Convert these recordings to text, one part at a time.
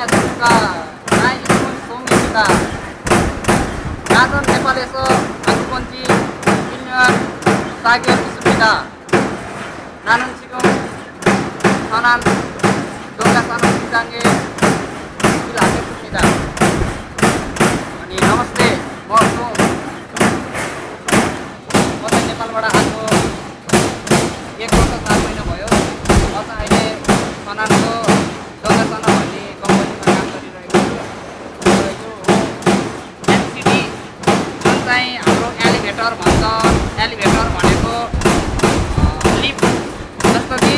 안녕하십니까. 나이는 송입니다. 나는 네팔에서 한국온 지 1년 4개월 있습니다. 나는 지금 선안 농가산업 시장에 일하고 있습니다. अनि नमस्ते म नेपालबाट आएको 1 वर्ष 7 महिना भयो। म चाहिँ अहिले सनानको डङ्गासन भन्ने कम्पनीमा काम गरिरहेको छु। एनसिडी जुन चाहिँ हाम्रो एलिभेटर भन्छ। एलिभेटर भनेको लिफ्ट, जस्तो कि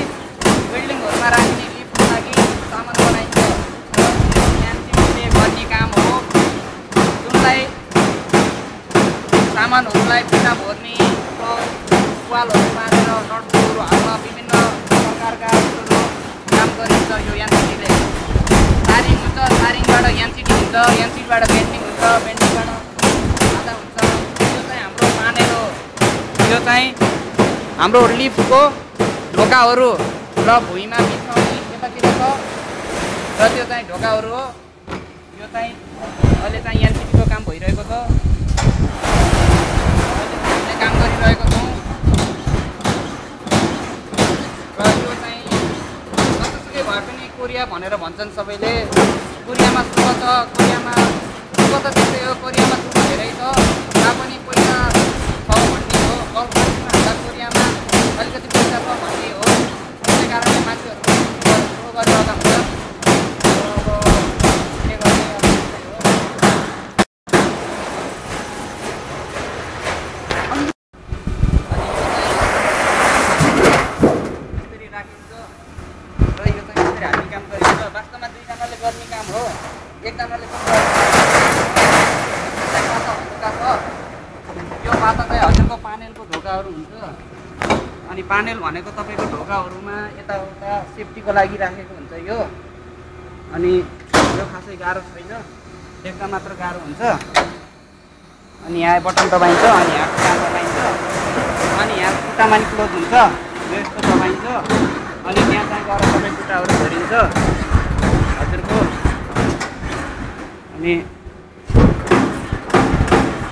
बिल्डिङहरूमा राख्ने लिफ्टको लागि सामान बनाइन्छ। एनसिडीले गर्ने काम हो, जुनलाई सामानहरूलाई भित्ता भर्ने वालहरू मारेर नटबोल्टहरू हाल्न विभिन्न प्रकारका काम गरिन्छ। यो एनसिडीले सारिङ हुन्छ, सारिङबाट एनसिडी हुन्छ, एनसिडीबाट बेन्डिङ हुन्छ, बेन्डिङबाट आधा हुन्छ। यो चाहिँ हाम्रो पानेल हो। यो चाहिँ हाम्रो लिफ्टको ढोकाहरू र भुइँमा बिछाउने यतातिर छ र त्यो चाहिँ ढोकाहरू हो। यो चाहिँ अहिले चाहिँ एनसिडीको काम भइरहेको छ। हामीले काम गरिरहेको छौँ र यो चाहिँ जतिसुकै भए पनि कोरिया भनेर भन्छन् सबैले। कोरियामा सुख छ, कोरियामा सुख त त्यस्तै हो, कोरियामा सुख धेरै छ। तापनि पैसा छ भन्ने हो, गल्फ कन्ट्रीमा कोरियामा अलिकति पैसा छ भन्ने हो। त्यसै कारणले मान्छेहरू सुख गरिरहेका हुन्छन्। वास्तवमा दुईजनाले गर्ने काम हो, एकजनाले यो माथा चाहिँ हजुरको पानेलको ढोकाहरू हुन्छ। अनि पानेल भनेको तपाईँको ढोकाहरूमा यताउता सेफ्टीको लागि राखेको हुन्छ यो। अनि यो खासै गाह्रो छैन, देख्दा मात्र गाह्रो हुन्छ। अनि यहाँ बटन दबाइन्छ, अनि यहाँ खुट्टा दबाइन्छ, अनि यहाँ खुट्टामाथि क्लोज हुन्छ, यो यस्तो दबाइन्छ। अनि त्यहाँ चाहिँ गएर सबै खुट्टाहरू भरिन्छ हजुरको। अनि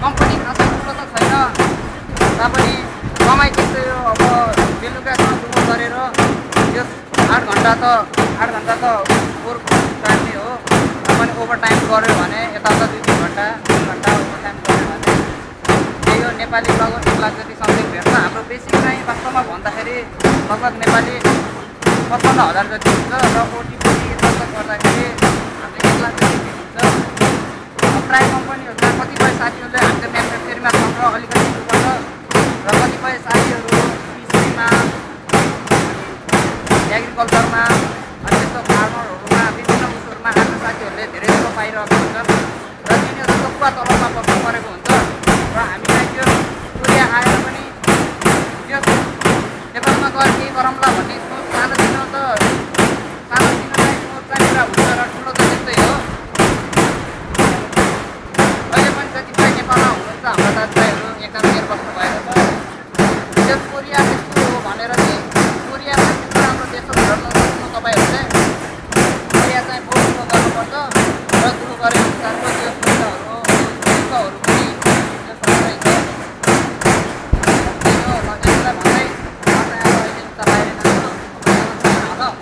कम्पनी खासै ठुलो त छैन, तापनि कमाइ त्यस्तै हो। अब बेलुकासम्म दुःख गरेर यो 8 घन्टा त ओभर काट्ने हो। अनि ओभर टाइम गऱ्यो भने यताउता 2-3 घन्टा 3 घन्टा ओभर टाइम गऱ्यो भने त्यही हो। नेपाली लगभग 1 लाख जति समथिङ भेट्छ। हाम्रो बेसिक चाहिँ वास्तवमा भन्दाखेरि लगभग नेपाली 55,000 जति हुन्छ र ओटिपी दर्ता गर्दाखेरि हामीले 1 लाख जति हुन्छ। प्रायः कम्पनीहरूमा कतिपय साथीहरूले हामीले म्यानुफ्याक्चरिङमा छ अलिकति गर्छ र कतिपय साथीहरू कृषिमा, एग्रिकल्चरमा, अनि त्यस्तो फार्मरहरूमा विभिन्न उसहरूमा आफ्नो साथीहरूले धेरै जस्तो पाइरहेको हुन्छन् र तिनीहरू चोक्वा तलबमा बस्नु परेको हुन्छ। र हामीलाई त्यो कोरिया आएर पनि त्यो नेपालमा गएर केही गरौँला भन्ने सोच सानोतिनो त